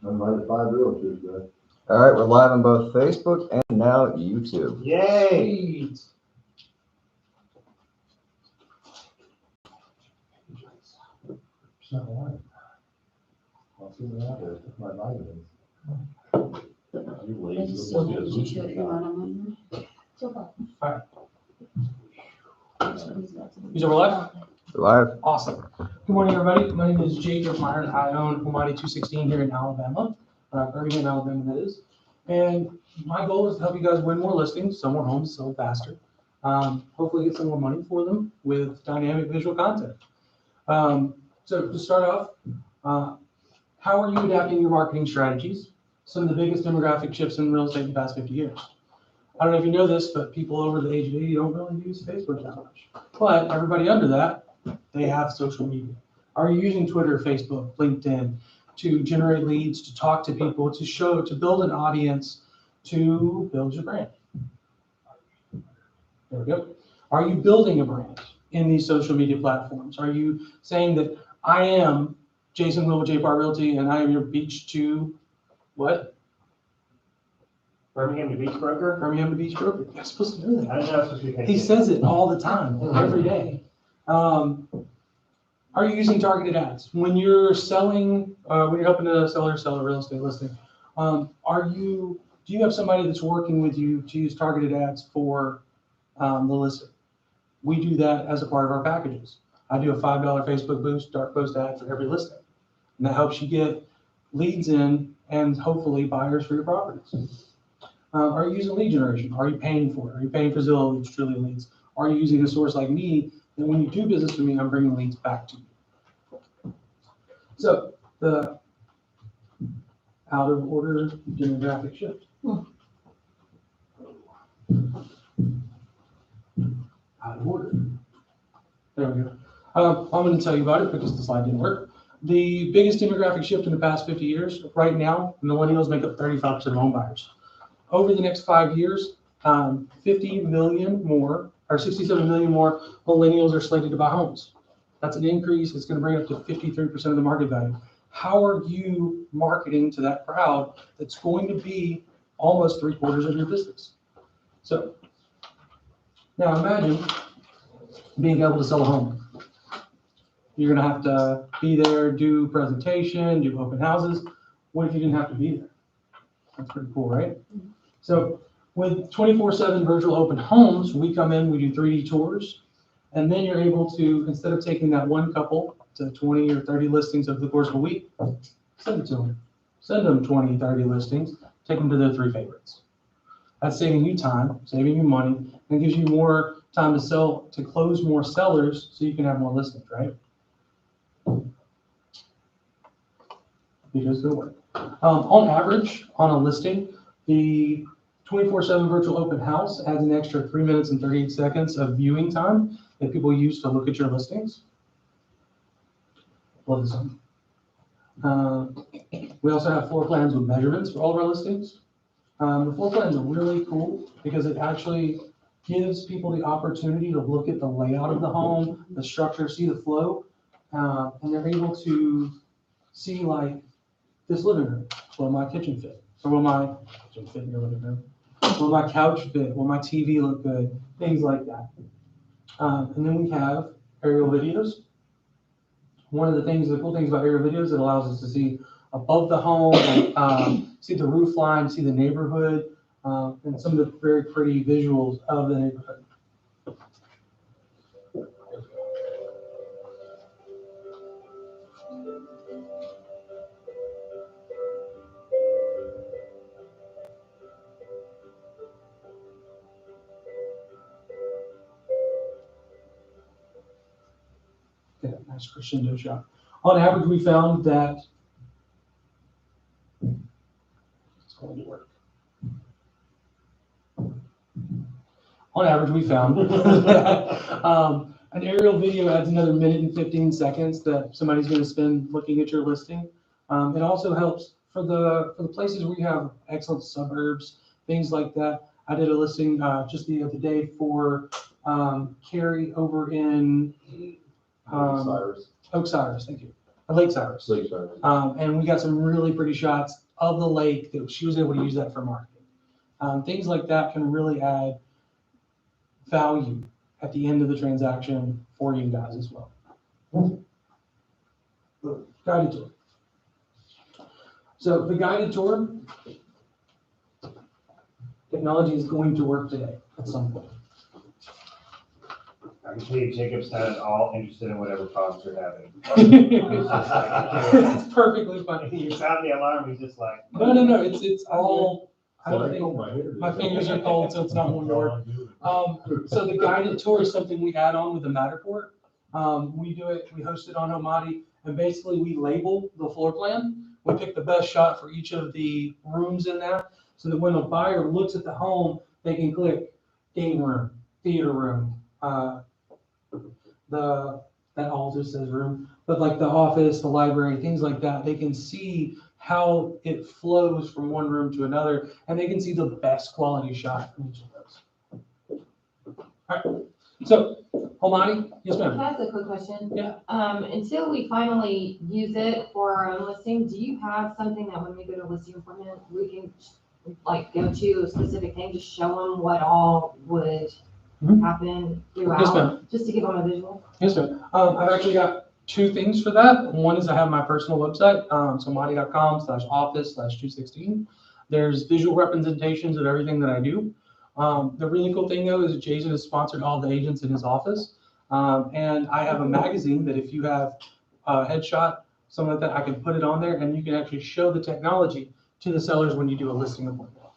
Invited 5 realtors, guys. All right, we're live on both Facebook and now YouTube. Yay! It's not live. I'll see what happens with my vitamins. You I lazy, just you'll so just did get you a shut your light on? He's over live? We're live. Awesome. Good morning, everybody. My name is JPAR, and I own Hommati 216 here in Alabama, Birmingham, Alabama, that is. And my goal is to help you guys win more listings, sell more homes, sell faster. Hopefully get some more money for them with dynamic visual content. So to start off, how are you adapting your marketing strategies? Some of the biggest demographic shifts in real estate in the past 50 years. I don't know if you know this, but people over the age of 80 don't really use Facebook that much. But everybody under that, they have social media. Are you using Twitter, Facebook, LinkedIn to generate leads, to talk to people, to build an audience, to build your brand? There we go. Are you building a brand in these social media platforms? Are you saying that I am Jason Will with JPAR Realty and I am your beach to what? Birmingham to Beach Broker? Birmingham to Beach Broker. You're supposed to know I that. didn't know it was supposed to be. He says it all the time, every day. Are you using targeted ads? When you're selling, when you're helping a seller sell a real estate listing, do you have somebody that's working with you to use targeted ads for the listing? We do that as a part of our packages. I do a $5 Facebook boost, dark post ad for every listing. And that helps you get leads in and hopefully buyers for your properties. Are you using lead generation? Are you paying for it? Are you paying for Zillow leads, Trulia leads? Are you using a source like me that when you do business with me, I'm bringing leads back to you? So the out of order demographic shift. Out of order. There we go. I'm going to tell you about it because the slide didn't work. The biggest demographic shift in the past 50 years, right now, millennials make up 35% of home buyers. Over the next 5 years, 50 million more, or 67 million more millennials are slated to buy homes. That's an increase. It's going to bring up to 53% of the market value. How are you marketing to that crowd that's going to be almost 3/4 of your business? So now imagine being able to sell a home. You're going to have to be there, do presentation, do open houses. What if you didn't have to be there? That's pretty cool, right? So with 24/7 virtual open homes, we come in, we do 3D tours, and then you're able to, instead of taking that one couple to 20 or 30 listings over the course of a week, send it to them. Send them 20, 30 listings, take them to their 3 favorites. That's saving you time, saving you money, and gives you more time to sell, to close more sellers so you can have more listings, right? Because it'll work. On average, on a listing, the 24/7 virtual open house adds an extra 3 minutes and 38 seconds of viewing time that people use to look at your listings. Love this one. We also have floor plans with measurements for all of our listings. The floor plans are really cool because it actually gives people the opportunity to look at the layout of the home, the structure, see the flow, and they're able to see like this living room. Will my kitchen fit? Or will my kitchen fit in your living room? Will my couch fit? Will my TV look good? Things like that. And then we have aerial videos. One of the cool things about aerial videos, it allows us to see above the home, see the roof line, see the neighborhood, and some of the very pretty visuals of the neighborhood. Okay, nice crescendo shot. On average, we found that it's going to work. On average, we found that an aerial video adds another minute and 15 seconds that somebody's going to spend looking at your listing. It also helps for the places where you have excellent suburbs, things like that. I did a listing just the other day for Carrie over in Cyrus. Oak Cyrus, thank you. Lake Cyrus. Sleep service. And we got some really pretty shots of the lake that she was able to use that for marketing. Things like that can really add value at the end of the transaction for you guys as well. Guided tour. So the guided tour, technology is going to work today at some point. I can tell you Jacob's not at all interested in whatever problems you're having. It's perfectly fine. You sound the alarm, he's just like. No, it's all, I So don't I think, told my hair. my fingers are cold, so it's not going to work. So the guided tour is something we add on with the Matterport. We do it, we host it on Hommati, and basically we label the floor plan. We pick the best shot for each of the rooms in that, so that when a buyer looks at the home, they can click game room, theater room, that all just says room, but like the office, the library, things like that. They can see how it flows from one room to another, and they can see the best quality shot from each of those. All right, so Hommati, yes ma'am. That's a quick question. Yeah. Until we finally use it for our own listing, do you have something that when we go to listing appointment, we can like go to a specific thing, just show them what all would happen Yes, throughout, ma'am. just to give them a visual? Yes, ma'am. I've actually got two things for that. One is I have my personal website, so hommati.com/office/216. There's visual representations of everything that I do. The really cool thing though is Jason has sponsored all the agents in his office. And I have a magazine that if you have a headshot, something like that, I can put it on there and you can actually show the technology to the sellers when you do a listing appointment.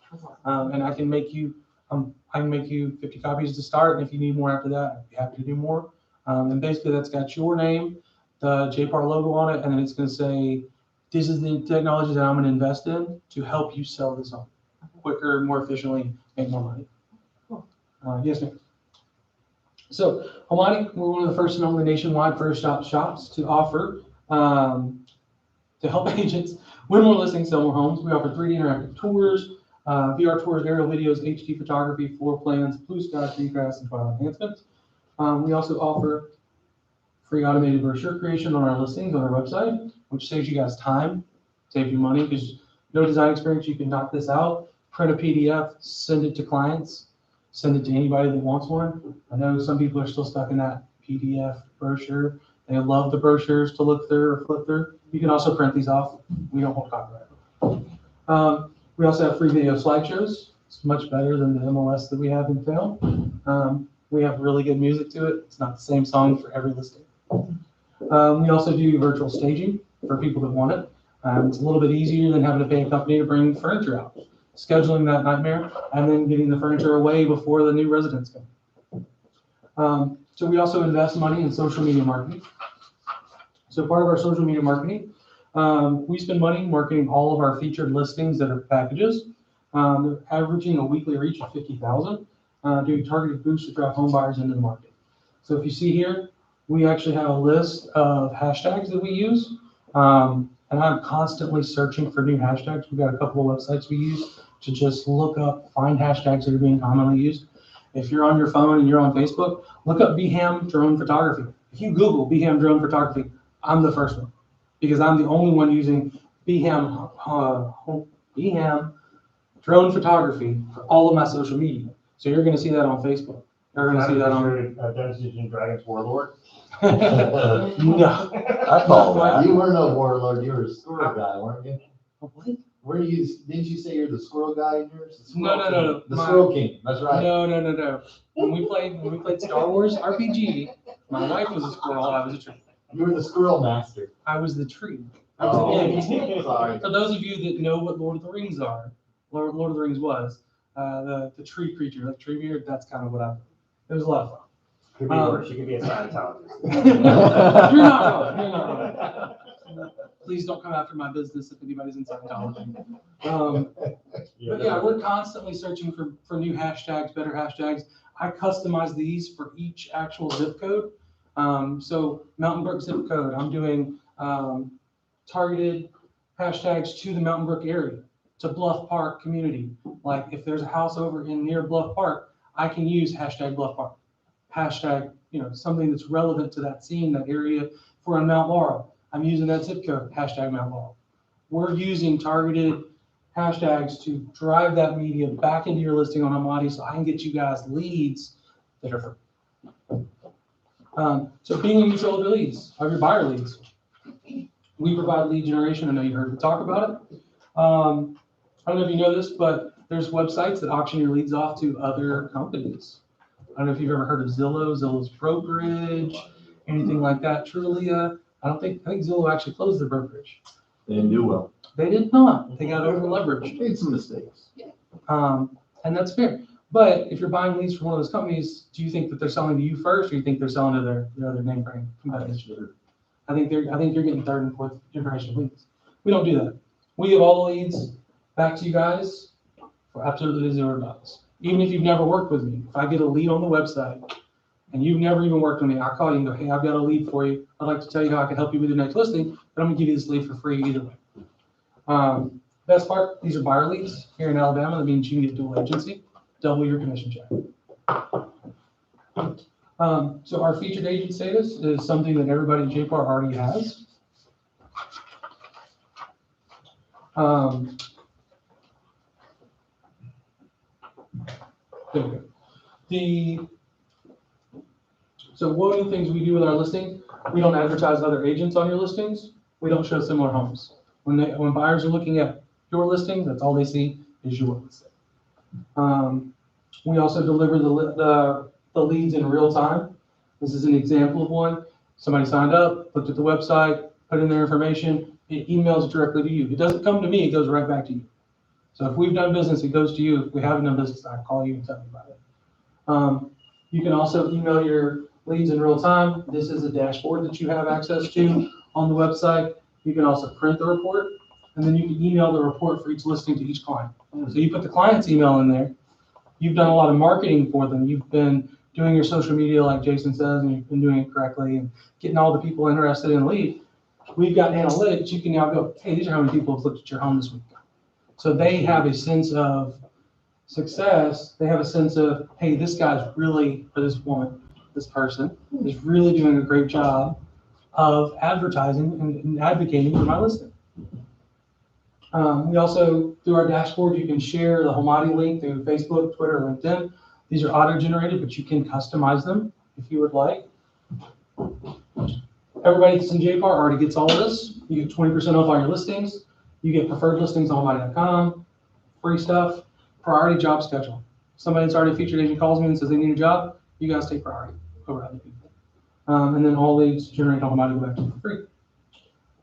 And I can make you 50 copies to start, and if you need more after that, I'd be happy to do more. And basically that's got your name, the JPAR logo on it, and then it's going to say, this is the technology that I'm going to invest in to help you sell this home quicker, more efficiently, make more money. Yes, ma'am. So Hommati, we're one of the first and only nationwide first stop shops to offer, to help agents win more listings, sell more homes. We offer 3D interactive tours, VR tours, aerial videos, HD photography, floor plans, blue sky, tree grass, and twilight enhancements. We also offer free automated brochure creation on our listings on our website, which saves you guys time, saves you money, because no design experience, you can knock this out, print a PDF, send it to clients, send it to anybody that wants one. I know some people are still stuck in that PDF brochure. They love the brochures to look through or flip through. You can also print these off. We don't hold copyright. We also have free video slideshows. It's much better than the NMLS that we have in town. We have really good music to it. It's not the same song for every listing. We also do virtual staging for people that want it. It's a little bit easier than having to pay a company to bring furniture out. Scheduling that nightmare and then getting the furniture away before the new residents come. So we also invest money in social media marketing. So part of our social media marketing, we spend money marketing all of our featured listings that are packages. They're averaging a weekly reach of 50,000, doing targeted boosts to drive home buyers into the market. So if you see here, we actually have a list of hashtags that we use. And I'm constantly searching for new hashtags. We've got a couple of websites we use to just look up, find hashtags that are being commonly used. If you're on your phone and you're on Facebook, look up Birmingham drone photography. If you Google Birmingham drone photography, I'm the first one because I'm the only one using Birmingham drone photography for all of my social media. So you're going to see that on Facebook. You're going to see that on. Dungeons and Dragons Warlord. No. I call that. You weren't a warlord, you were a squirrel guy, weren't you? What? Were you, didn't you say you're the squirrel guy in yours? The No, squirrel no, king. no. The Squirrel King, that's right. No. When we played Star Wars RPG, my wife was a squirrel, I was a tree. You were the squirrel master. I was the tree. I was an ant. Sorry. For those of you that know what Lord of the Rings are, Lord of the Rings was, the tree creature, like tree beard, that's kind of what I was. It was a lot of fun. Could be worse. You could be a Scientologist. You're not wrong. Please don't come after my business if anybody's in Scientology. But yeah, we're constantly searching for new hashtags, better hashtags. I customize these for each actual zip code. So Mountain Brook zip code, I'm doing targeted hashtags to the Mountain Brook area, to Bluff Park community. Like if there's a house over in near Bluff Park, I can use hashtag Bluff Park. Hashtag, something that's relevant to that scene, that area. For on Mount Laurel, I'm using that zip code, hashtag Mount Laurel. We're using targeted hashtags to drive that media back into your listing on Hommati so I can get you guys leads that are free. So being in control of your leads, of your buyer leads. We provide lead generation. I know you heard me talk about it. I don't know if you know this, but there's websites that auction your leads off to other companies. I don't know if you've ever heard of Zillow, Zillow's brokerage, anything like that. Trulia, I think Zillow actually closed their brokerage. They didn't do well. They did not. They got over leveraged. Made some mistakes. And that's fair. But if you're buying leads from one of those companies, do you think that they're selling to you first, or you think they're selling to their other name brand competitors? I think you're getting third and fourth generation leads. We don't do that. We give all the leads back to you guys for absolutely $0. Even if you've never worked with me, if I get a lead on the website and you've never even worked with me, I call you and go, hey, I've got a lead for you. I'd like to tell you how I can help you with your next listing, but I'm gonna give you this lead for free either way. Best part, these are buyer leads here in Alabama. That means you can get dual agency, double your commission check. So our featured agent status is something that everybody at JPAR already has. There we go. So one of the things we do with our listing, we don't advertise other agents on your listings. We don't show similar homes. When buyers are looking at your listing, that's all they see is your listing. We also deliver the leads in real time. This is an example of one. Somebody signed up, looked at the website, put in their information, it emails directly to you. It doesn't come to me, it goes right back to you. So if we've done business, it goes to you. If we haven't done business, I call you and tell you about it. You can also email your leads in real time. This is a dashboard that you have access to on the website. You can also print the report, and then you can email the report for each listing to each client. So you put the client's email in there. You've done a lot of marketing for them. You've been doing your social media like Jason says, and you've been doing it correctly and getting all the people interested in the lead. We've got analytics. You can now go, hey, these are how many people have looked at your home this week. So they have a sense of success. They have a sense of, hey, this guy's really, or this woman, this person is really doing a great job of advertising and advocating for my listing. We also, through our dashboard, you can share the Hommati link through Facebook, Twitter, LinkedIn. These are auto-generated, but you can customize them if you would like. Everybody that's in JPAR already gets all of this. You get 20% off all your listings. You get preferred listings on Hommati.com, free stuff, priority job schedule. Somebody that's already a featured agent calls me and says they need a job, you guys take priority over other people. And then all leads generated on Hommati go back to you for free.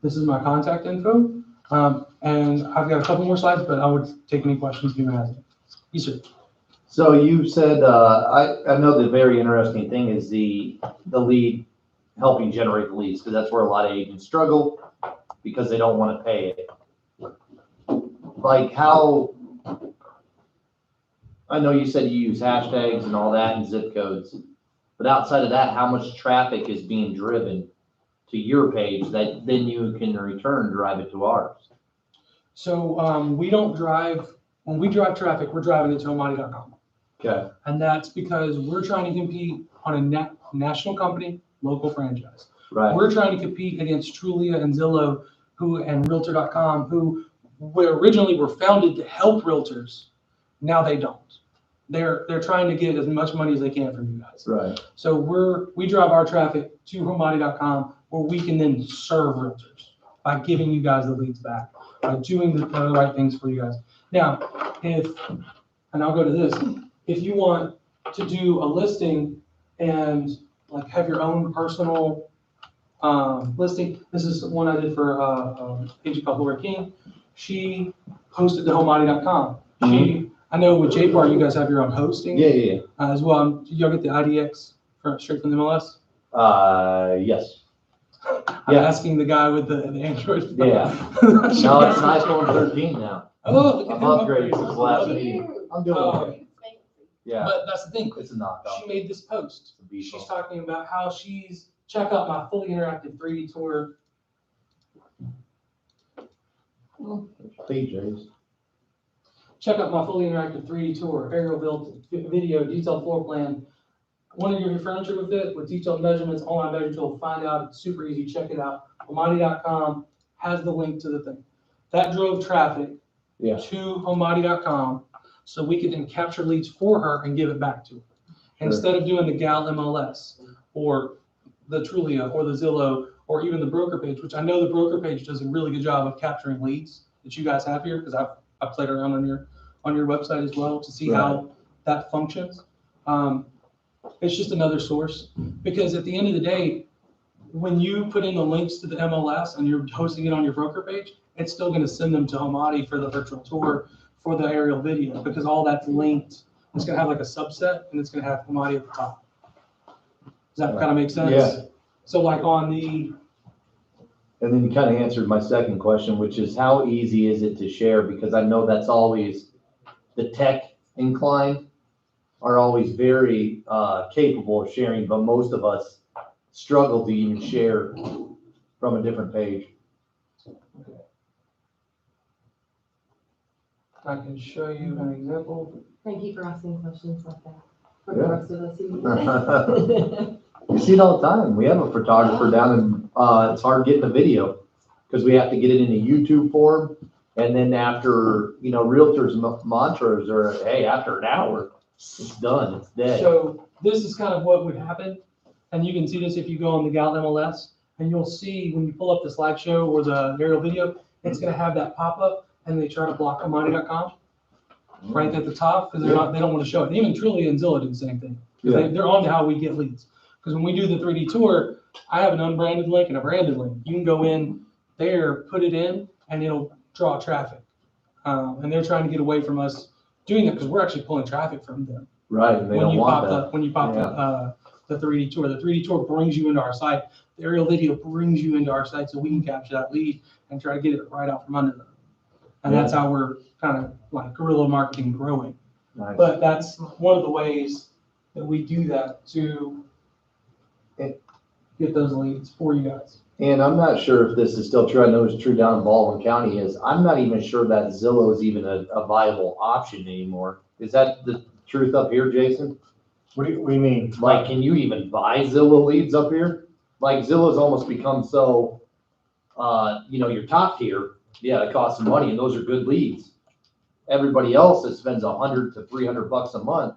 This is my contact info. And I've got a couple more slides, but I would take any questions if you have any. Yes, sir. So you said, I know the very interesting thing is the lead helping generate the leads, because that's where a lot of agents struggle because they don't want to pay it. Like how, I know you said you use hashtags and all that and zip codes, but outside of that, how much traffic is being driven to your page that then you can in return drive it to ours? So we don't drive, when we drive traffic, we're driving it to Hommati.com. Okay. And that's because we're trying to compete on a national company, local franchise. Right. We're trying to compete against Trulia and Zillow and Realtor.com, who originally were founded to help realtors. Now they don't. They're trying to get as much money as they can from you guys. Right. So we drive our traffic to Hommati.com, where we can then serve realtors by giving you guys the leads back, by doing the right things for you guys. Now, and I'll go to this, if you want to do a listing and like have your own personal listing, this is one I did for an agent called Laura King. She posted to Hommati.com. I know with JPAR, you guys have your own hosting. Yeah. As well. Did y'all get the IDX straight from the MLS? Yes. I'm asking the guy with the Android. Yeah. No, it's an iPhone 13 now. Oh, look at I've him upgraded since last Love it. meeting. I'm doing okay. Yeah. But that's the thing. It's a knockout. She made this post. It's a beast. She's talking about how check out my fully interactive 3D tour. PJs. Check out my fully interactive 3D tour, aerial built video, detailed floor plan. Want to get your furniture with it with detailed measurements, online measure tool. Find out. It's super easy. Check it out. Hommati.com has the link to the thing. That drove traffic Yeah. to Hommati.com, so we could then capture leads for her and give it back to her. Sure. Instead of doing the Gal MLS or the Trulia or the Zillow or even the broker page, which I know the broker page does a really good job of capturing leads that you guys have here, because I've played around on your website as well to see how that functions. It's just another source, because at the end of the day, when you put in the links to the MLS and you're hosting it on your broker page, it's still going to send them to Hommati for the virtual tour, for the aerial video, because all that's linked. It's going to have like a subset, and it's going to have Hommati at the top. Does that kind of make sense? Yeah. So like on the, And then you kind of answered my second question, which is how easy is it to share? Because I know that's always, the tech inclined are always very capable of sharing, but most of us struggle to even share from a different page. I can show you an example. Thank you for asking questions like that for Yeah. the rest of us. who- You see it all the time. We have a photographer down in, it's hard getting a video because we have to get it in a YouTube form. And then after, realtors mantras are, hey, after an hour, it's done, it's dead. So this is kind of what would happen. And you can see this if you go on the Gal MLS, and you'll see when you pull up the slideshow or the aerial video, it's going to have that pop up, and they try to block Hommati.com right at the top because they don't want to show it. And even Trulia and Zillow do the same thing. Yeah. They're on to how we get leads. Because when we do the 3D tour, I have an unbranded link and a branded link. You can go in there, put it in, and it'll draw traffic. And they're trying to get away from us doing that because we're actually pulling traffic from them. Right, and they don't want that. When you pop the 3D tour, the 3D tour brings you into our site. The aerial video brings you into our site so we can capture that lead and try to get it right out from under them. And that's how we're kind of like guerrilla marketing growing. Nice. But that's one of the ways that we do that to get those leads for you guys. And I'm not sure if this is still true. I know it's true down in Baldwin County is, I'm not even sure that Zillow is even a viable option anymore. Is that the truth up here, Jason? What do you mean? Like, can you even buy Zillow leads up here? Like Zillow's almost become so, your top tier. Yeah, it costs some money and those are good leads. Everybody else that spends $100 to $300 a month,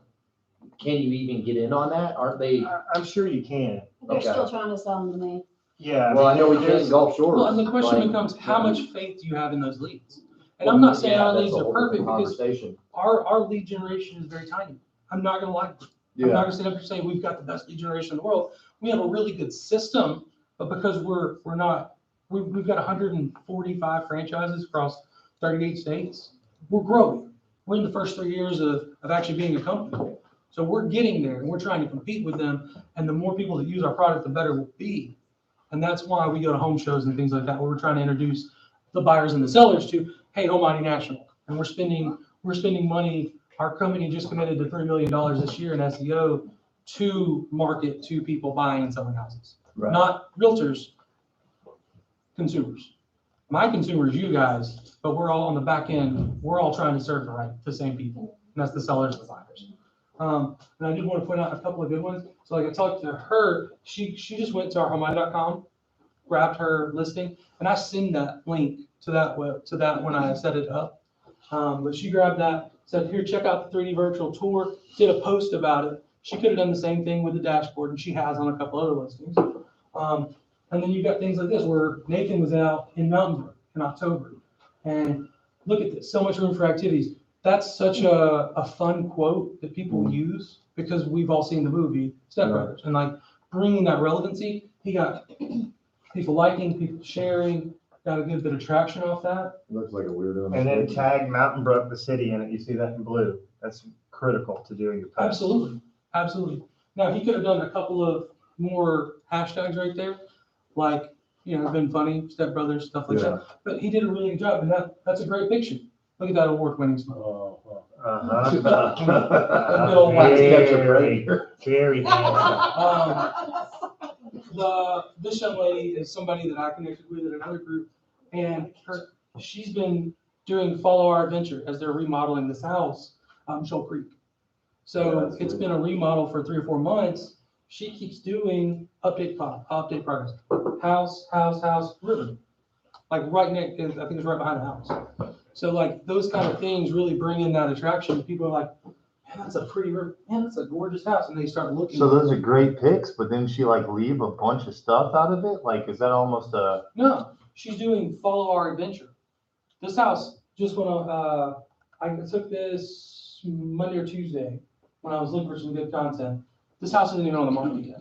can you even get in on that? Aren't they? I'm sure you can. They're Okay. still trying to sell them to me. Yeah. Well, I know we can't in Gulf Shores. Well, and the question like, becomes, how much faith do you have in those leads? And I'm not saying yeah, our that's leads a are whole perfect different because conversation. our lead generation is very tiny. I'm not gonna lie. I'm not Yeah, gonna sit up here saying we've got the best lead generation in the world. We have a really good system, but because we've got 145 franchises across 38 states, we're growing. We're in the first 3 years of actually being a company. So we're getting there and we're trying to compete with them. And the more people that use our product, the better we'll be. And that's why we go to home shows and things like that, where we're trying to introduce the buyers and the sellers to, hey, Hommati National. And we're spending money. Our company just committed to $3 million this year in SEO to market to people buying and selling houses. right. Not realtors, consumers. My consumers, you guys, but we're all on the back end. We're all trying to serve the same people. And that's the sellers and the buyers. And I did want to point out a couple of good ones. So like I talked to her, she just went to our Hommati.com, grabbed her listing, and I send that link to that when I set it up. But she grabbed that, said, here, check out the 3D virtual tour, did a post about it. She could have done the same thing with the dashboard, and she has on a couple other listings. And then you've got things like this, where Nathan was out in Mountain Brook in October. And look at this, so much room for activities. That's such a fun quote that people use because we've all seen the movie Step Brothers. And like bringing that relevancy, he got people liking, people sharing, got a good bit of traction off that. Looks like a weirdo. And then tag Mountain Brook, the city in it. You see that in blue. That's critical to doing your post. Absolutely. Now, he could have done a couple of more hashtags right there, like, been funny, Step Brothers, stuff like that. But he did a really good job, and that's a great picture. Look at that award-winning smile. Very handsome. This young lady is somebody that I connected with in another group, and she's been doing Follow Our Adventure as they're remodeling this house, Shoal Creek. So it's been a remodel for 3 or 4 months, she keeps doing update progress. House, river. Like right next, I think it's right behind the house. So like those kind of things really bring in that attraction. People are like, man, that's a pretty river. Man, that's a gorgeous house. And they start looking. So those are great pics, but then she like leave a bunch of stuff out of it? Like, is that almost a? No, she's doing follow our adventure. This house just went on, I took this Monday or Tuesday when I was looking for some good content. This house isn't even on the market yet.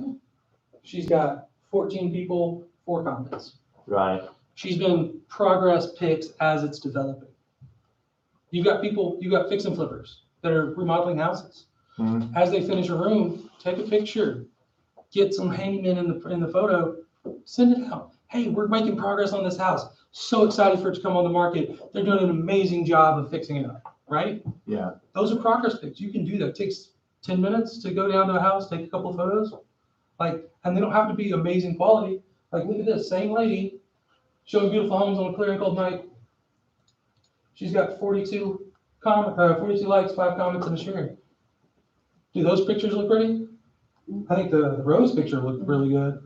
She's got 14 people, 4 comments. Right. She's been progress pics as it's developing. You've got fix and flippers that are remodeling houses. Mhm. As they finish a room, take a picture, get some handyman in the photo, send it out. Hey, we're making progress on this house. So excited for it to come on the market. They're doing an amazing job of fixing it up, right? Yeah. Those are progress pics. You can do that. It takes 10 minutes to go down to a house, take a couple of photos. Like, and they don't have to be amazing quality. Like, look at this, same lady showing beautiful homes on a clear and cold night. She's got 42 likes, 5 comments, and a share. Do those pictures look pretty? I think the rose picture looked really good.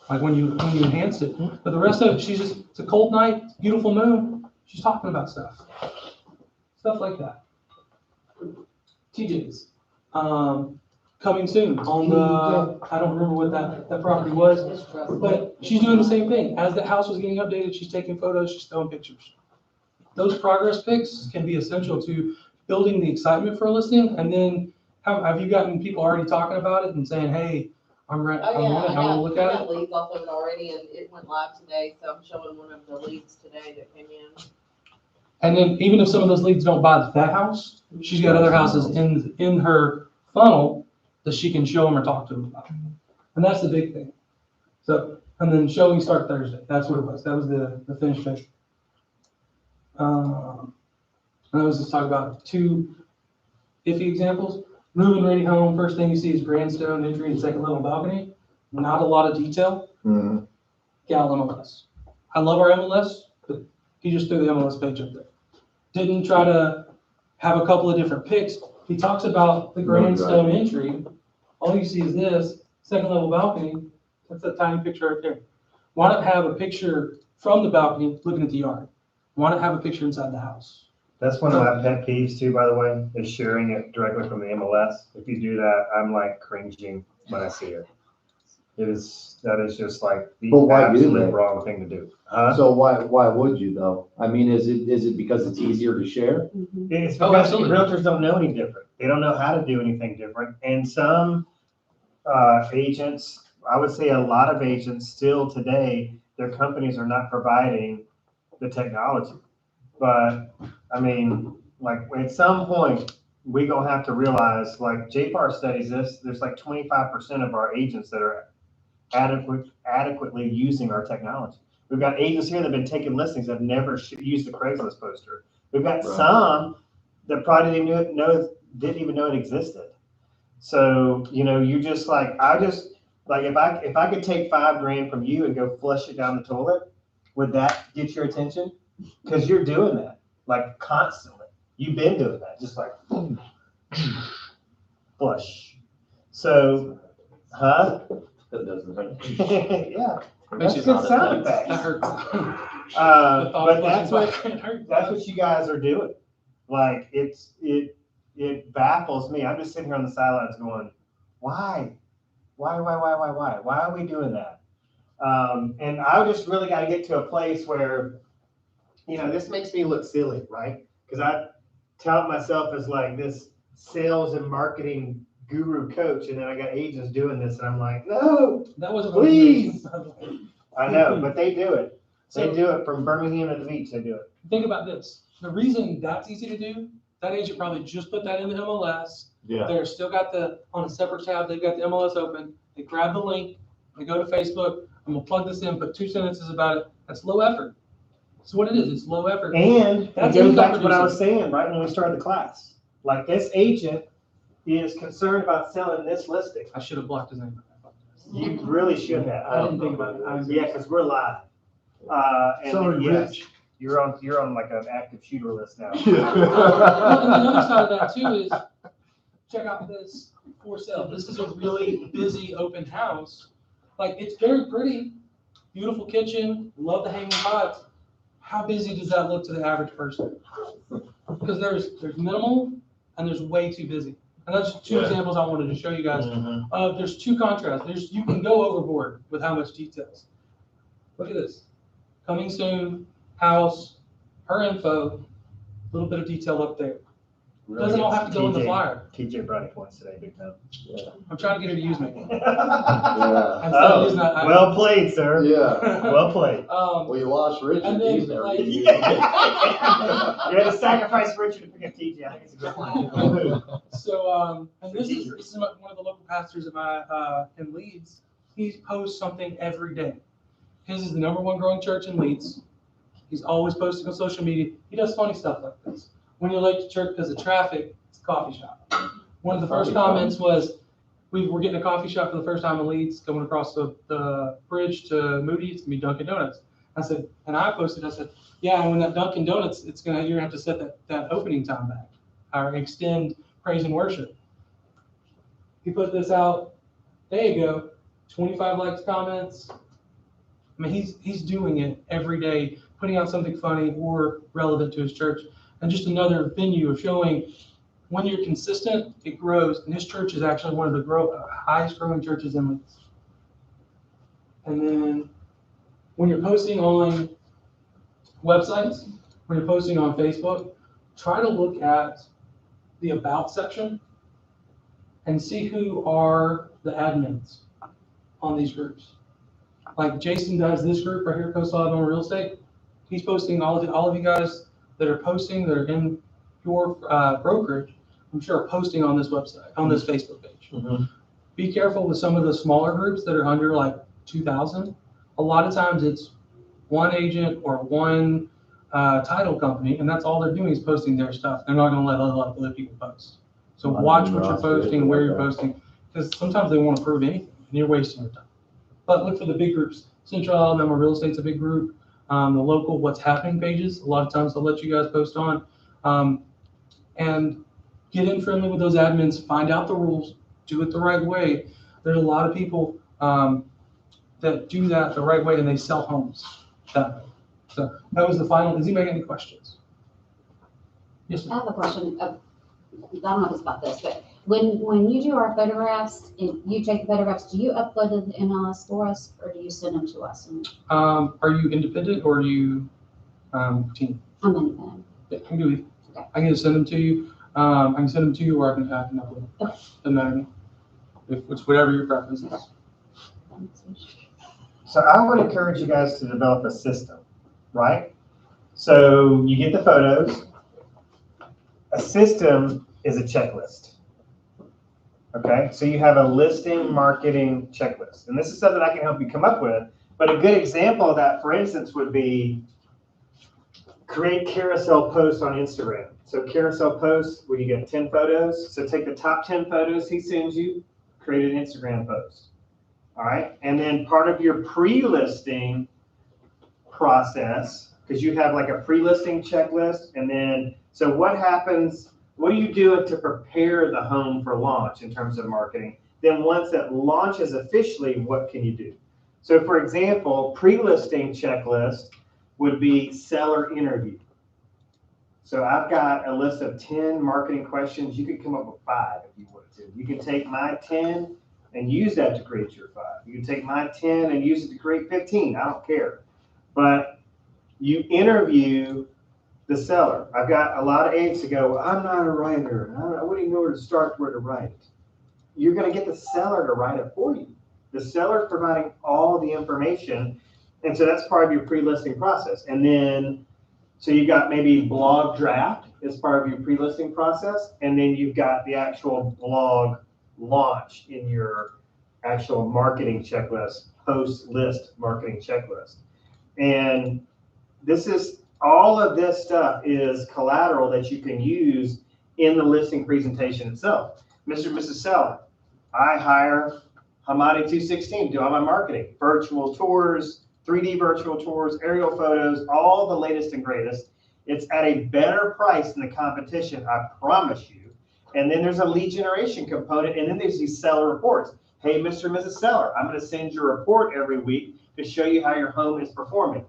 Like when you enhanced it. But the rest of it, it's a cold night, beautiful moon. She's talking about stuff. Stuff like that. TJ's. Coming soon on the, I don't remember what that property was, but she's doing the same thing. As the house was getting updated, she's taking photos, she's throwing pictures. Those progress pics can be essential to building the excitement for a listing. And then have you gotten people already talking about it and saying, hey, I want to look at it? I got leads off of it already, and it went live today, so I'm showing one of the leads today that came in. And then even if some of those leads don't buy that house, she's got other houses in her funnel that she can show them or talk to them about. And that's the big thing. So, and then showing start Thursday. That's what it was. That was the finish page. And I was just talking about 2 iffy examples. Move and ready home. First thing you see is grandstone, entry, and second level balcony. Not a lot of detail. Mhm. Gal MLS. I love our MLS, but he just threw the MLS page up there. Didn't try to have a couple of different pics. He talks about the grandstone entry. All you see is this second level balcony. That's a tiny picture right there. Why not have a picture from the balcony looking at the yard? Why not have a picture inside the house? That's one of my pet peeves too, by the way, is sharing it directly from the MLS. If you do that, I'm like cringing when I see it. That is just like the But why do absolute they? wrong thing to do. So why would you though? I mean, is it because it's easier to share? It's Oh, because absolutely. realtors don't know any different. They don't know how to do anything different. And some agents, I would say a lot of agents still today, their companies are not providing the technology. But I mean, like at some point, we gonna have to realize, like JPAR studies this, there's like 25% of our agents that are adequately using our technology. We've got agents here that have been taking listings that have never used the Craigslist poster. We've got some that probably didn't even know it existed. So, you just like, if I could take $5,000 from you and go flush it down the toilet, would that get your attention? Because you're doing that like constantly. You've been doing that, just like flush. So, That doesn't hurt. yeah, Makes that's you good sound That effects. hurts. But that's what you guys are doing. Like it baffles me. I'm just sitting here on the sidelines going, why are we doing that? And I just really got to get to a place where, this makes me look silly, right? Because I tout myself as like this sales and marketing guru coach, and then I got agents doing this, and I'm like, no, That wasn't please. what I know, but they do it. They So do it from Birmingham to the beach. They do it. think about this. The reason that's easy to do, that agent probably just put that in the MLS. Yeah. They're still got on a separate tab, they've got the MLS open. They grab the link, they go to Facebook, I'm gonna plug this in, put 2 sentences about it. That's low effort. That's what it is. It's low effort. And it That's goes income back to what I was producing. saying right when we started the class. Like this agent is concerned about selling this listing. I should have blocked his name. You really should have. I didn't think about it. Yeah, because we're live. And Sorry, yes, Rich. you're on like an active shooter list now. Well, and the other side of that too is check out this for sale. This is a really busy open house. Like, it's very pretty, beautiful kitchen, love the hanging pots. How busy does that look to the average person? Because there's minimal and there's way too busy. And that's two examples I wanted to show you guys. There's two contrasts. You can go overboard with how much details. Look at this. Coming soon, house, her info, a little bit of detail up there. Doesn't all have to go in the flyer. TJ Brownie points today, big time. I'm trying to get her to use me. Yeah. Instead of using that, Well played, sir. Yeah. Well played. Well, you lost Richard. And then, He's never like- gonna use You it. had to sacrifice Richard to pick up TJ. I think it's a good plan. So, and this is one of the local pastors at my, in Leeds. He posts something every day. His is the #1 growing church in Leeds. He's always posting on social media. He does funny stuff like this. When you're late to church because of traffic, it's a coffee shop. One of the first comments was, we're getting a coffee shop for the first time in Leeds, going across the bridge to Moody, it's gonna be Dunkin' Donuts. I said, and I said, yeah, and when that Dunkin' Donuts, you're gonna have to set that opening time back, or extend praise and worship. He put this out, there you go, 25 likes, comments. I mean, he's doing it every day, putting out something funny or relevant to his church. And just another venue of showing when you're consistent, it grows. And his church is actually one of the highest growing churches in Leeds. And then when you're posting on websites, when you're posting on Facebook, try to look at the About section and see who are the admins on these groups. Like Jason does this group right here, Coastal Alabama Real Estate. He's posting all of you guys that are posting, that are in your brokerage, I'm sure are posting on this website, on this Facebook page. Be careful with some of the smaller groups that are under like 2,000. A lot of times it's one agent or one title company, and that's all they're doing is posting their stuff. They're not going to let other people post. So watch what you're posting, where you're posting, because sometimes they won't approve anything, and you're wasting your time. But look for the big groups. Central Alabama Real Estate's a big group. The local What's Happening pages, a lot of times they'll let you guys post on. And get in friendly with those admins, find out the rules, do it the right way. There's a lot of people that do that the right way and they sell homes that way. So that was the final. Does anybody have any questions? Yes, I ma'am. have a question. I don't know if it's about this, but when you do our photographs and you take the photographs, do you upload them to NMLS for us or do you send them to us? Are you independent or are you team? I'm independent. Yeah, I can do it. Okay. I can just send them to you. I can send them to you or I can upload them. Okay. Doesn't matter to me. It's whatever your preference is. So I would encourage you guys to develop a system, right? So you get the photos. A system is a checklist. Okay, so you have a listing marketing checklist. And this is something I can help you come up with. But a good example of that, for instance, would be create carousel posts on Instagram. So carousel posts where you get 10 photos. So take the top 10 photos he sends you, create an Instagram post. All right, and then part of your pre-listing process, because you have like a pre-listing checklist, and then, so what happens, what are you doing to prepare the home for launch in terms of marketing? Then once it launches officially, what can you do? So for example, pre-listing checklist would be seller interview. So I've got a list of 10 marketing questions. You could come up with 5 if you wanted to. You can take my 10 and use that to create your 5. You can take my 10 and use it to create 15. I don't care. But you interview the seller. I've got a lot of agents that go, I'm not a writer. I wouldn't even know where to start, where to write it. You're going to get the seller to write it for you. The seller is providing all the information. And so that's part of your pre-listing process. And then, so you got maybe blog draft as part of your pre-listing process. And then you've got the actual blog launch in your actual marketing checklist, post-list marketing checklist. And this is, all of this stuff is collateral that you can use in the listing presentation itself. Mr. and Mrs. Seller, I hire Hommati 216 to do all my marketing, virtual tours, 3D virtual tours, aerial photos, all the latest and greatest. It's at a better price than the competition, I promise you. And then there's a lead generation component, and then there's these seller reports. Hey, Mr. and Mrs. Seller, I'm going to send you a report every week to show you how your home is performing.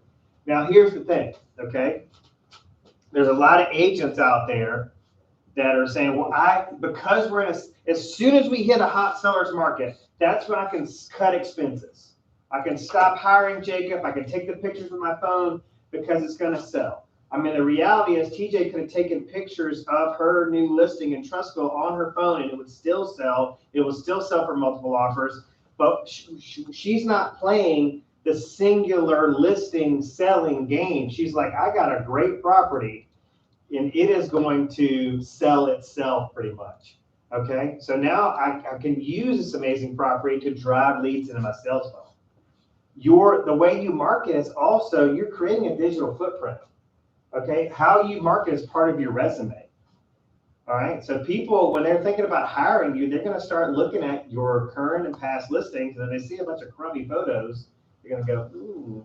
Now, here's the thing, okay? There's a lot of agents out there that are saying, well, because we're in as soon as we hit a hot seller's market, that's when I can cut expenses. I can stop hiring Jacob. I can take the pictures with my phone because it's going to sell. I mean, the reality is TJ could have taken pictures of her new listing in Trustco on her phone and it would still sell. It would still sell for multiple offers, but she's not playing the singular listing selling game. She's like, I got a great property and it is going to sell itself pretty much. Okay, so now I can use this amazing property to drive leads into my sales funnel. The way you market is also, you're creating a digital footprint. Okay, how you market is part of your resume. All right, so people, when they're thinking about hiring you, they're going to start looking at your current and past listings, and then they see a bunch of crummy photos. They're going to go, ooh,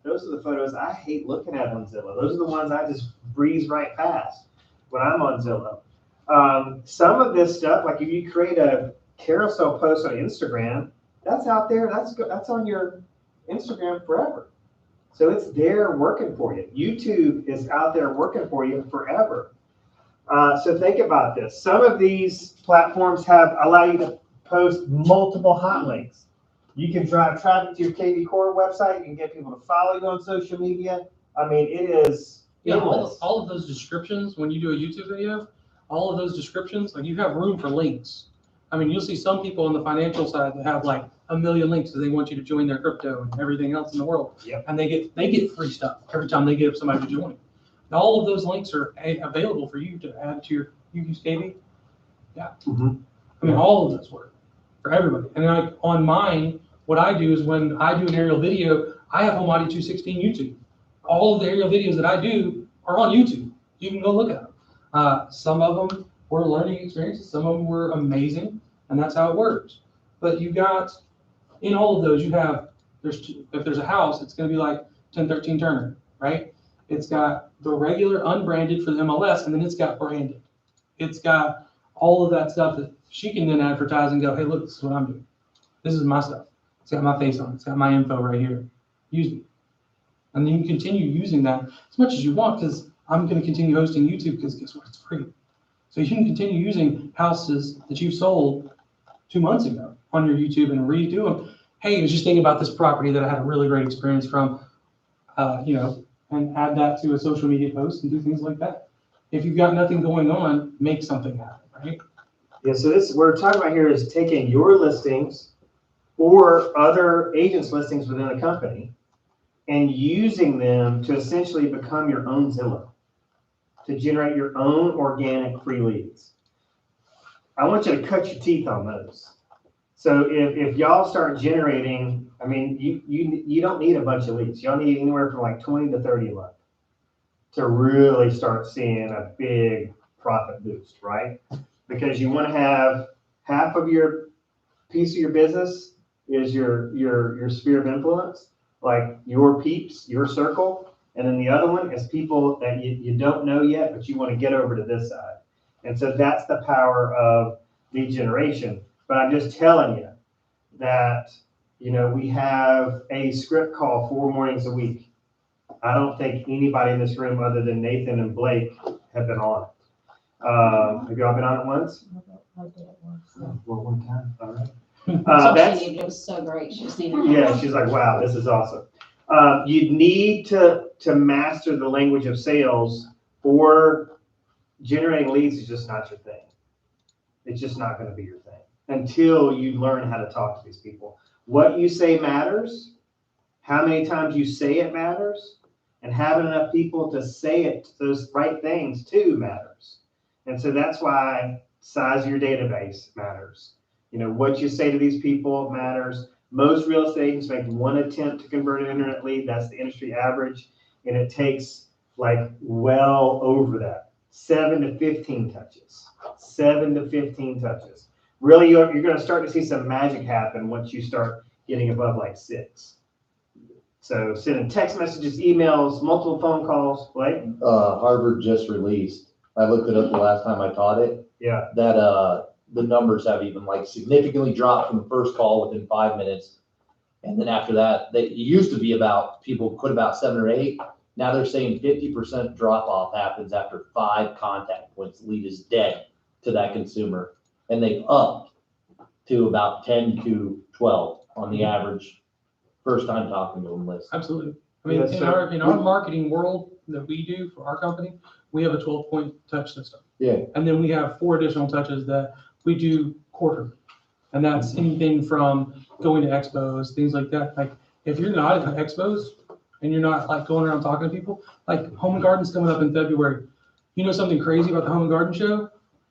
those are the photos I hate looking at on Zillow. Those are the ones I just breeze right past when I'm on Zillow. Some of this stuff, like if you create a carousel post on Instagram, that's out there. That's on your Instagram forever. So it's there working for you. YouTube is out there working for you forever. So think about this. Some of these platforms allow you to post multiple hot links. You can drive traffic to your KV Core website. You can get people to follow you on social media. I mean, it is. Yeah, all of those descriptions, when you do a YouTube video, all of those descriptions, like you have room for links. I mean, you'll see some people on the financial side that have like 1 million links because they want you to join their crypto and everything else in the world. Yep. And they get free stuff every time they get somebody to join. And all of those links are available for you to add to your, you use KV? Yeah. Mm-hmm. I mean, all of those work for everybody. And like on mine, what I do is when I do an aerial video, I have Hommati 216 YouTube. All of the aerial videos that I do are on YouTube. You can go look at them. Some of them were learning experiences. Some of them were amazing, and that's how it works. But you got, in all of those, you have, if there's a house, it's going to be like 1013 Turner, right? It's got the regular unbranded for the MLS, and then it's got branded. It's got all of that stuff that she can then advertise and go, hey, look, this is what I'm doing. This is my stuff. It's got my face on it. It's got my info right here. Use me. And then you can continue using that as much as you want, because I'm going to continue hosting YouTube, because guess what? It's free. So you can continue using houses that you've sold 2 months ago on your YouTube and redo them. Hey, I was just thinking about this property that I had a really great experience from, and add that to a social media post and do things like that. If you've got nothing going on, make something happen, right? Yeah, so this what we're talking about here is taking your listings or other agents' listings within a company and using them to essentially become your own Zillow, to generate your own organic free leads. I want you to cut your teeth on those. So if y'all start generating, I mean, you don't need a bunch of leads. Y'all need anywhere from like 20 to 30 a month to really start seeing a big profit boost, right? Because you want to have half of your piece of your business is your sphere of influence, like your peeps, your circle, and then the other one is people that you don't know yet, but you want to get over to this side. And so that's the power of lead generation. But I'm just telling you that, we have a script call 4 mornings a week. I don't think anybody in this room other than Nathan and Blake have been on it. Have y'all been on it once? Well, one time, all right. It was so great. She's seen it. Yeah, she's like, wow, this is awesome. You need to master the language of sales, or generating leads is just not your thing. It's just not going to be your thing until you learn how to talk to these people. What you say matters. How many times you say it matters. And having enough people to say it, those right things too, matters. And so that's why size of your database matters. What you say to these people matters. Most real estate agents make 1 attempt to convert an internet lead. That's the industry average. And it takes like well over that. 7 to 15 touches. 7 to 15 touches. Really, you're going to start to see some magic happen once you start getting above like 6. So sending text messages, emails, multiple phone calls, right? Harvard just released I looked it up the last time I taught it, Yeah, that, the numbers have even like significantly dropped from the first call within 5 minutes. And then after that, it used to be about, people put about 7 or 8. Now they're saying 50% drop off happens after 5 contact points. The lead is dead to that consumer. And they've upped to about 10 to 12 on the average first time talking to them list. Absolutely. I mean, Yes, in sir. our marketing world that we do for our company, we have a 12-point touch system. Yeah. And then we have 4 additional touches that we do quarterly. And that's anything from going to expos, things like that. Like, if you're not at expos and you're not like going around talking to people, like Home and Garden's coming up in February. You know something crazy about the Home and Garden show?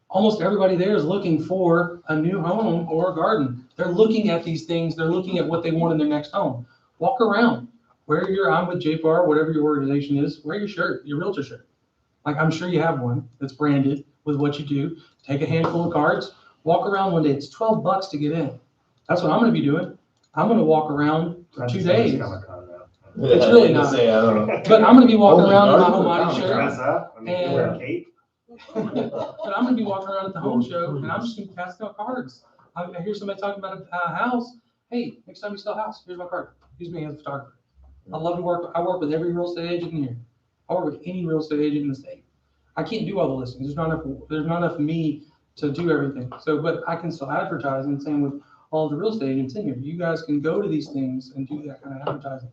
Almost everybody there is looking for a new home or a garden. They're looking at these things. They're looking at what they want in their next home. Walk around. I'm with JPAR, whatever your organization is, wear your shirt, your realtor shirt. Like, I'm sure you have one that's branded with what you do. Take a handful of cards, walk around one day. It's $12 to get in. That's what I'm gonna be doing. I'm gonna walk around for 2 days. Comic-Con now. It's really not. I don't know. But I'm gonna be walking Home around in my and Garden or Hommati Comic-Con? shirt. Dress up, I mean, you wear a And- cape. But I'm gonna be walking around at the home show and I'm just gonna pass out cards. I hear somebody talking about a house. Hey, next time you sell a house, here's my card. Use me as a photographer. I love to work. I work with every real estate agent in here. I work with any real estate agent in the state. I can't do all the listings. There's not enough me to do everything. So, but I can still advertise, and same with all the real estate agents in here. You guys can go to these things and do that kind of advertising.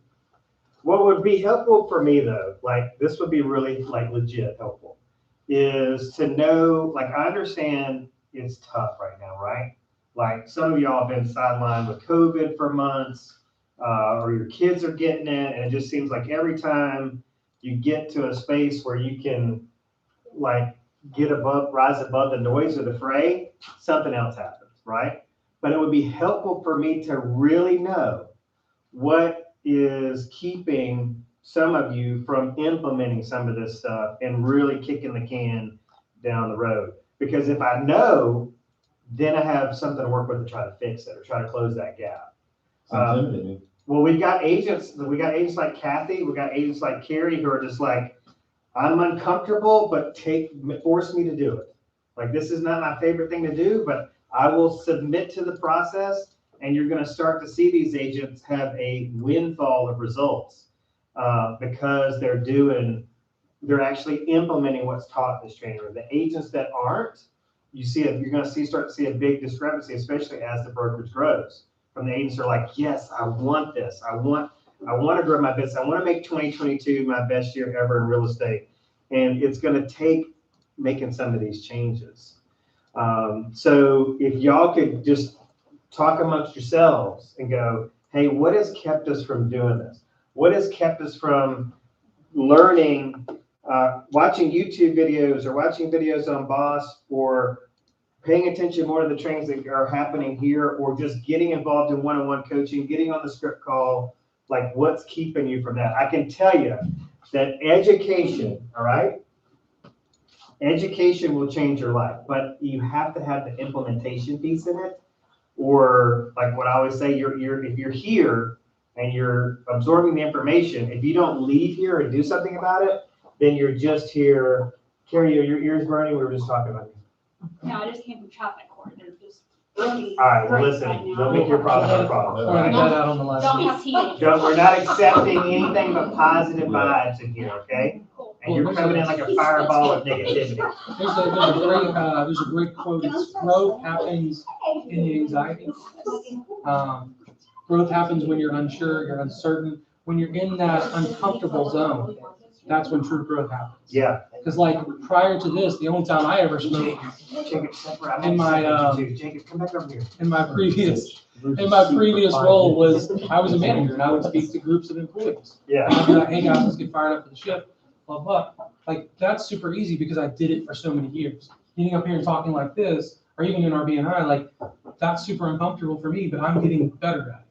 What would be helpful for me though, like this would be really like legit helpful, is to know, like I understand it's tough right now, right? Like some of y'all have been sidelined with COVID for months, or your kids are getting it, and it just seems like every time you get to a space where you can like rise above the noise of the fray, something else happens, right? But it would be helpful for me to really know what is keeping some of you from implementing some of this stuff and really kicking the can down the road. Because if I know, then I have something to work with to try to fix it or try to close that gap. Well, we got agents like Kathy, we got agents like Carrie who are just like, I'm uncomfortable, but force me to do it. Like, this is not my favorite thing to do, but I will submit to the process, and you're gonna start to see these agents have a windfall of results because they're actually implementing what's taught in this training room. The agents that aren't, you're gonna start to see a big discrepancy, especially as the brokerage grows. From the agents are like, yes, I want this. I want to grow my business. I want to make 2022 my best year ever in real estate. And it's going to take making some of these changes. So if y'all could just talk amongst yourselves and go, hey, what has kept us from doing this? What has kept us from learning, watching YouTube videos or watching videos on Boss, or paying attention more to the trainings that are happening here, or just getting involved in one-on-one coaching, getting on the script call? Like, what's keeping you from that? I can tell you that education, all right? Education will change your life, but you have to have the implementation piece in it. Or like what I always say, if you're here and you're absorbing the information, if you don't leave here and do something about it, then you're just here. Carrie, your ears burning? We were just talking about you. No, I just came from traffic court. They're just. All right, well, listen, don't make your problem our problem. All right, All right? that out on the last. Don't have tea. We're not accepting anything but positive vibes in here, okay? Cool. And you're coming in like a fireball of negativity. There's a great quote. It's growth happens in the anxiety. Growth happens when you're unsure, you're uncertain. When you're in that uncomfortable zone, that's when true growth happens. Yeah. Because like prior to this, the only time I ever smoked in my Jacob, come back over here. in my previous role was I was a manager, and I would speak to groups of employees. Yeah. And I'd be like, hey guys, let's get fired up for the shift, blah, blah. Like, that's super easy because I did it for so many years. Getting up here and talking like this, or even in our BNI, like, that's super uncomfortable for me, but I'm getting better at it.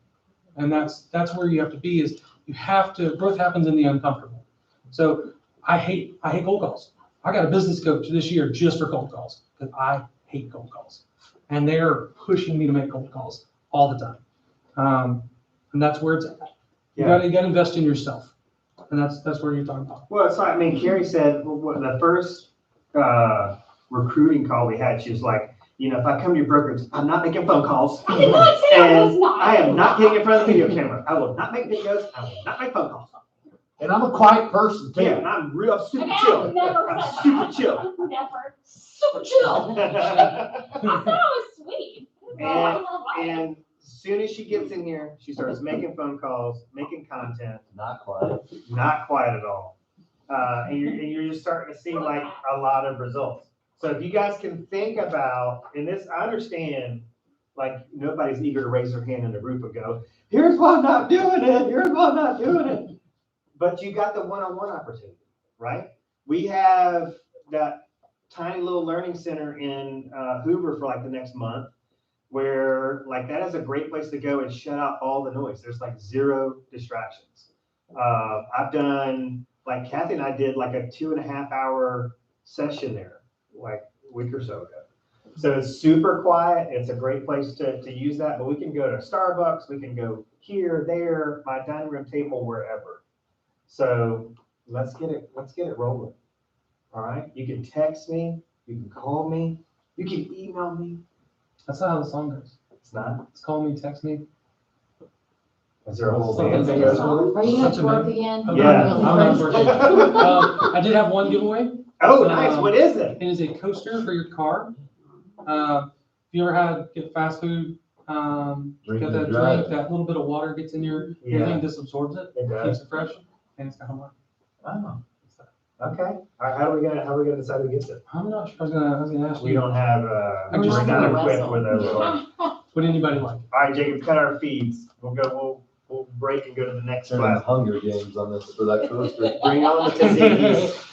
And that's where you have to be, is you have to, growth happens in the uncomfortable. So I hate cold calls. I got a business coach this year just for cold calls, because I hate cold calls. And they're pushing me to make cold calls all the time. And that's where it's at. You gotta invest in yourself. And that's where you're talking about. Well, so I mean, Carrie said, the first recruiting call we had, she was like, you know, if I come to your brokerage, I'm not making phone calls. I did not say I was And not. I am not getting in front of the video camera. I will not make videos. I will not make phone calls. And I'm a quiet person Yeah, too. and I'm real, I'm super Okay, chill. I've never I'm said super that. chill. Never. Super chill. I thought I was sweet. And as soon as she gets in here, she starts making phone calls, making content, Not quiet. not quiet at all. And you're just starting to see like a lot of results. So if you guys can think about, and this, I understand, like nobody's eager to raise their hand in the group and go, here's why I'm not doing it, here's why I'm not doing it. But you got the one-on-one opportunity, right? We have that tiny little learning center in Hoover for like the next month, where like that is a great place to go and shut out all the noise. There's like 0 distractions. I've done, like Kathy and I did like a 2.5 hour session there, like a week or so ago. So it's super quiet. It's a great place to use that, but we can go to Starbucks, we can go here, there, my dining room table, wherever. So let's get it rolling. All right. You can text me, you can call me, you can email me. That's not how the song goes. It's not. It's call me, text me. Is there a whole Something dance that there. goes with it? Are you going Such to a work man. again? I'm Yeah. not- I'm not working. I did have one giveaway. Oh, nice. What is it? It is a coaster for your car. If you ever get fast food, Drink got and that drive. drink, that little bit of water gets in your, Yeah. everything just absorbs it, It keeps does. it fresh, and it's got Hommati. Oh, okay. All right, how are we gonna decide who gets it? I'm not sure, I was gonna ask We you, don't have, I'm just we're not gonna equipped wrestle. with a little. would anybody like? All right, Jacob, cut our feeds. We'll break and go to the next Turning class. Hunger Games on this for that coaster. Bring on the Tzatziki's.